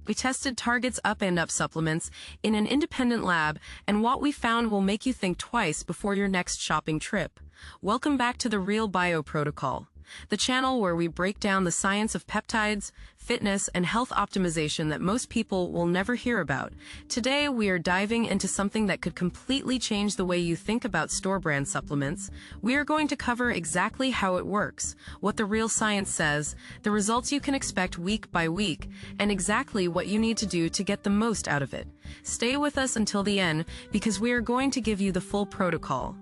We tested Target's Up and Up supplements in an independent lab, and what we found will make you think twice before your next shopping trip. Welcome back to the Real Bio Protocol, the channel where we break down the science of peptides, fitness, and health optimization that most people will never hear about. Today, we are diving into something that could completely change the way you think about store-brand supplements. We are going to cover exactly how it works, what the real science says, the results you can expect week by week, and exactly what you need to do to get the most out of it. Stay with us until the end, because we are going to give you the full protocol.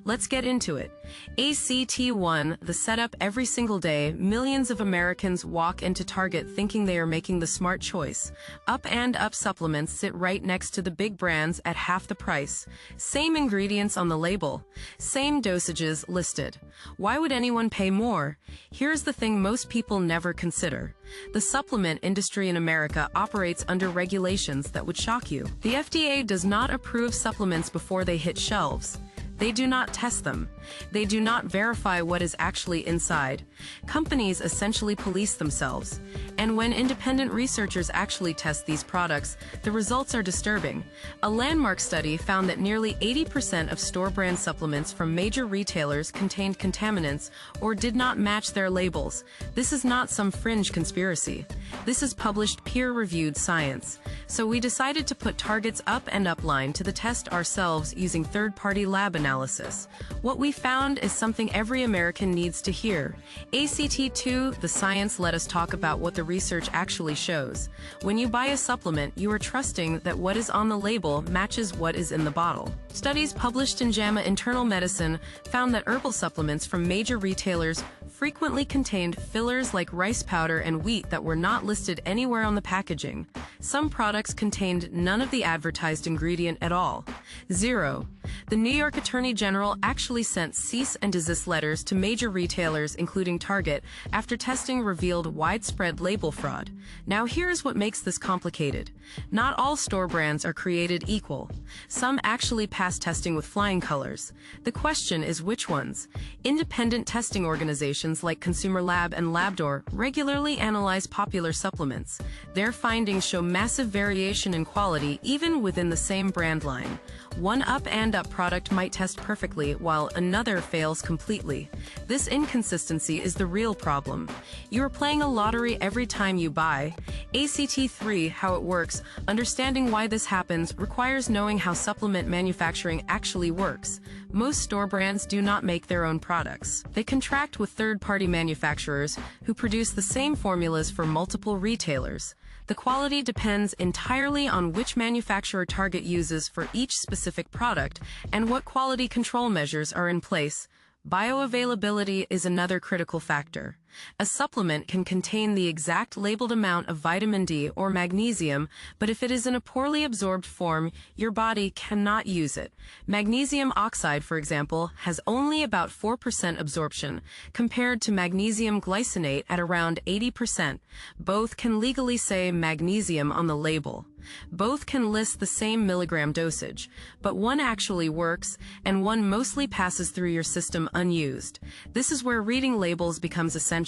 Let's get into it. ACT1, the setup. Every single day, millions of Americans walk into Target thinking they are making the smart choice. Up and Up supplements sit right next to the big brands at half the price. Same ingredients on the label. Same dosages listed. Why would anyone pay more? Here's the thing most people never consider. The supplement industry in America operates under regulations that would shock you. The FDA does not approve supplements before they hit shelves. They do not test them. They do not verify what is actually inside. Companies essentially police themselves. And when independent researchers actually test these products, the results are disturbing. A landmark study found that nearly 80% of store-brand supplements from major retailers contained contaminants or did not match their labels. This is not some fringe conspiracy. This is published peer-reviewed science. So we decided to put Target's Up and Up line to the test ourselves using third-party lab analysis. What we found is something every American needs to hear. ACT2, the science. Let us talk about what the research actually shows. When you buy a supplement, you are trusting that what is on the label matches what is in the bottle. Studies published in JAMA Internal Medicine found that herbal supplements from major retailers frequently contained fillers like rice powder and wheat that were not listed anywhere on the packaging. Some products contained none of the advertised ingredient at all. Zero. The New York Attorney General actually sent cease and desist letters to major retailers, including Target, after testing revealed widespread label fraud. Now here's what makes this complicated. Not all store brands are created equal. Some actually pass testing with flying colors. The question is which ones? Independent testing organizations like Consumer Lab and Labdoor regularly analyze popular supplements. Their findings show massive variation in quality even within the same brand line. One Up and Up product might test perfectly while another fails completely. This inconsistency is the real problem. You are playing a lottery every time you buy. ACT3, how it works. Understanding why this happens requires knowing how supplement manufacturing actually works. Most store brands do not make their own products. They contract with third-party manufacturers who produce the same formulas for multiple retailers. The quality depends entirely on which manufacturer Target uses for each specific product and what quality control measures are in place. Bioavailability is another critical factor. A supplement can contain the exact labeled amount of vitamin D or magnesium, but if it is in a poorly absorbed form, your body cannot use it. Magnesium oxide, for example, has only about 4% absorption, compared to magnesium glycinate at around 80%. Both can legally say magnesium on the label. Both can list the same milligram dosage, but one actually works, and one mostly passes through your system unused. This is where reading labels becomes essential.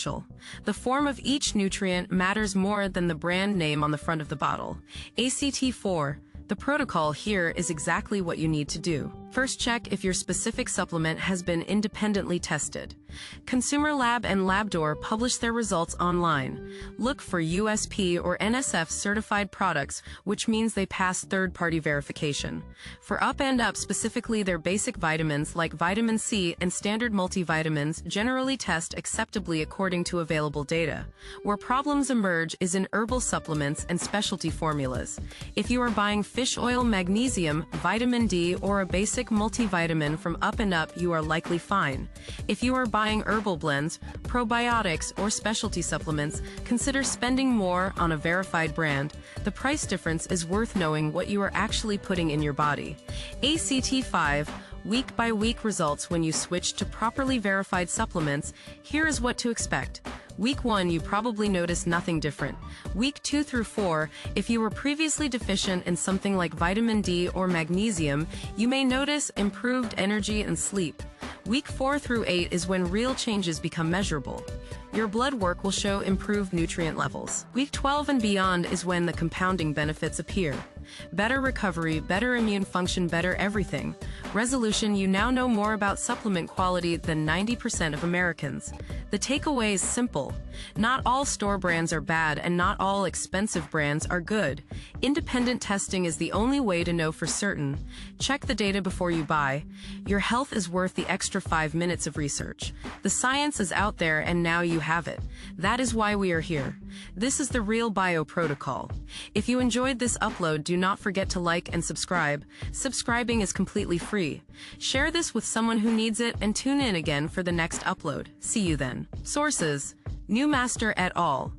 The form of each nutrient matters more than the brand name on the front of the bottle. ACT4. The protocol here is exactly what you need to do. First, check if your specific supplement has been independently tested. Consumer Lab and Labdoor publish their results online. Look for USP or NSF certified products, which means they pass third-party verification. For Up and Up, specifically their basic vitamins like vitamin C and standard multivitamins generally test acceptably according to available data. Where problems emerge is in herbal supplements and specialty formulas. If you are buying fish oil, magnesium, vitamin D, or a basic multivitamin from Up and Up, you are likely fine. If you are buying herbal blends, probiotics, or specialty supplements, consider spending more on a verified brand. The price difference is worth knowing what you are actually putting in your body. ACT5. Week-by-week results when you switch to properly verified supplements. Here is what to expect. Week 1, you probably notice nothing different. Week 2 through 4, if you were previously deficient in something like vitamin D or magnesium, you may notice improved energy and sleep. Week 4 through 8 is when real changes become measurable. your blood work will show improved nutrient levels. Week 12 and beyond is when the compounding benefits appear. Better recovery, better immune function, better everything. Resolution: you now know more about supplement quality than 90% of Americans. The takeaway is simple. Not all store brands are bad and not all expensive brands are good. Independent testing is the only way to know for certain. Check the data before you buy. Your health is worth the extra 5 minutes of research. The science is out there and now you have it. That is why we are here. This is the Real Bio Protocol. If you enjoyed this upload, do not forget to like and subscribe. Subscribing is completely free. Share this with someone who needs it and tune in again for the next upload. See you then. Sources: Newmaster et al.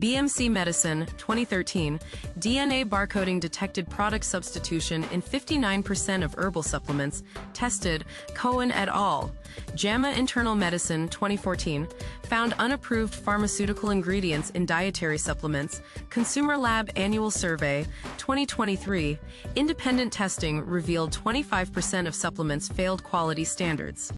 BMC Medicine, 2013. DNA barcoding detected product substitution in 59% of herbal supplements. Tested. Cohen et al. JAMA Internal Medicine, 2014. Found unapproved pharmaceutical ingredients in dietary supplements. Consumer Lab Annual Survey, 2023. Independent testing revealed 25% of supplements failed quality standards.